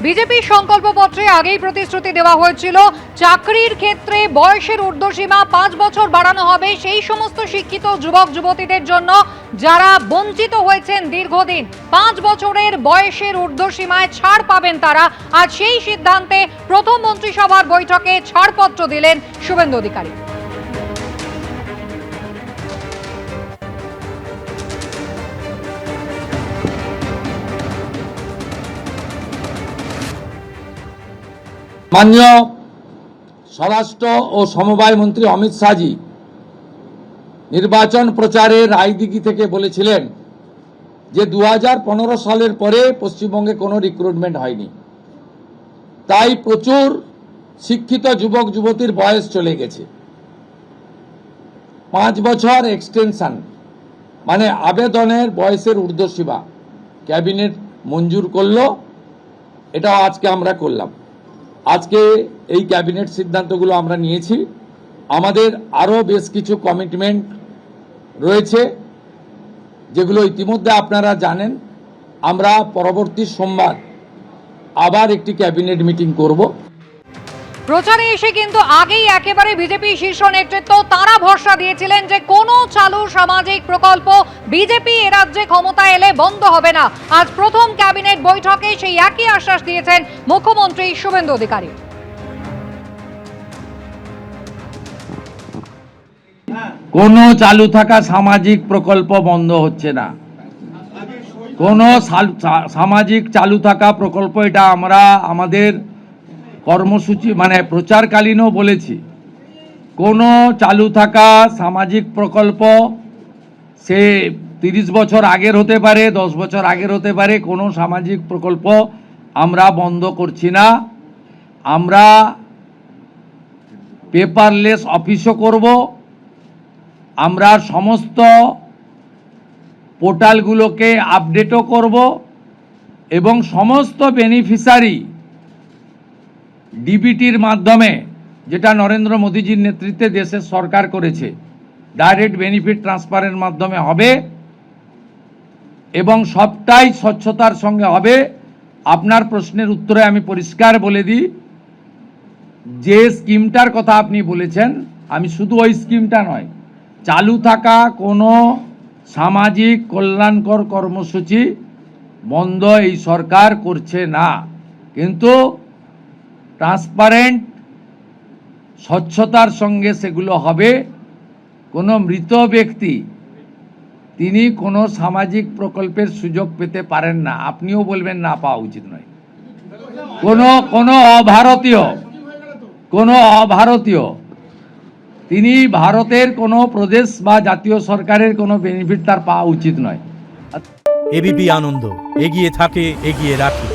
BJP সংকল্পপত্রে আগেই প্রতিশ্রুতি দেওয়া হয়েছিল চাকরির ক্ষেত্রে বয়সের ঊর্ধ্বসীমা 5 বছর বাড়ানো হবে সেই সমস্ত শিক্ষিত যুবক যুবতীদের জন্য যারা বঞ্চিত হয়েছেন দীর্ঘদিন। 5 বছরের বয়সের ঊর্ধ্বসীমায় ছাড় পাবেন তারা। আজ সেই সিদ্ধান্তে প্রথম মন্ত্রিসভার বৈঠকে ছাড়পত্র দিলেন শুভেন্দু অধিকারী। মাননীয় স্বরাষ্ট্র ও সমবায় মন্ত্রী অমিত শাহজি নির্বাচন প্রচারের রায়দিঘি থেকে বলেছিলেন যে 2015 সালের পরে পশ্চিমবঙ্গে কোনো রিক্রুটমেন্ট হয়নি, তাই প্রচুর শিক্ষিত যুবক যুবতীর বয়স চলে গেছে। 5 বছর এক্সটেনশন মানে আবেদনের বয়সের ঊর্ধ্বসীমা ক্যাবিনেট মঞ্জুর করলো, এটাও আজকে আমরা করলাম। আজকে এই ক্যাবিনেট সিদ্ধান্তগুলো আমরা নিয়েছি। আমাদের আরও বেশ কিছু কমিটমেন্ট রয়েছে যেগুলো ইতিমধ্যে আপনারা জানেন। আমরা পরবর্তী সোমবার আবার একটি ক্যাবিনেট মিটিং করব। প্রচারে এসে কিন্তু আগেই একেবারে বিজেপি শীর্ষ নেতৃত্ব তারা ভরসা দিয়েছিলেন যে কোনো চালু সামাজিক প্রকল্প বিজেপি এ রাজ্যে ক্ষমতায় এলে বন্ধ হবে না। আজ প্রথম ক্যাবিনেট বৈঠকে সেই একই আশ্বাস দিয়েছেন মুখ্যমন্ত্রী শুভেন্দু অধিকারী। কোনো চালু থাকা সামাজিক প্রকল্প বন্ধ হচ্ছে না। কোনো সামাজিক চালু থাকা প্রকল্প, এটা আমরা আমাদের কর্মসূচি মানে প্রচারকালীনও বলেছি। কোনো চালু থাকা সামাজিক প্রকল্প সে 30 বছর আগের হতে পারে, 10 বছর আগের হতে পারে, কোনো সামাজিক প্রকল্প আমরা বন্ধ করছি না। আমরা পেপারলেস অফিসও করব। আমরা সমস্ত পোর্টালগুলোকে আপডেটও করব এবং সমস্ত বেনিফিশিয়ারি ডিবিটির মাধ্যমে, যেটা নরেন্দ্র মোদীজির নেতৃত্বে দেশের সরকার করেছে, ডাইরেক্ট বেনিফিট ট্রান্সফারের মাধ্যমে হবে এবং সবটাই স্বচ্ছতার সঙ্গে হবে। আপনার প্রশ্নের উত্তরে আমি পরিষ্কার বলে দিই, যে স্কিমটার কথা আপনি বলেছেন, আমি শুধু ওই স্কিমটা নয়, চালু থাকা কোনো সামাজিক কল্যাণকর কর্মসূচি বন্ধ এই সরকার করছে না, কিন্তু ট্রান্সপারেন্ট স্বচ্ছতার সঙ্গে সেগুলো হবে। কোনো মৃত ব্যক্তি তিনি কোনো সামাজিক প্রকল্পের সুযোগ পেতে পারেন না, আপনিও বলবেন না পাওয়া উচিত নয়। কোনো অভারতীয় তিনি ভারতের কোনো প্রদেশ বা জাতীয় সরকারের কোনো বেনিফিট তার পাওয়া উচিত নয়। এবিপি আনন্দ, এগিয়ে থাকে, এগিয়ে রাখে।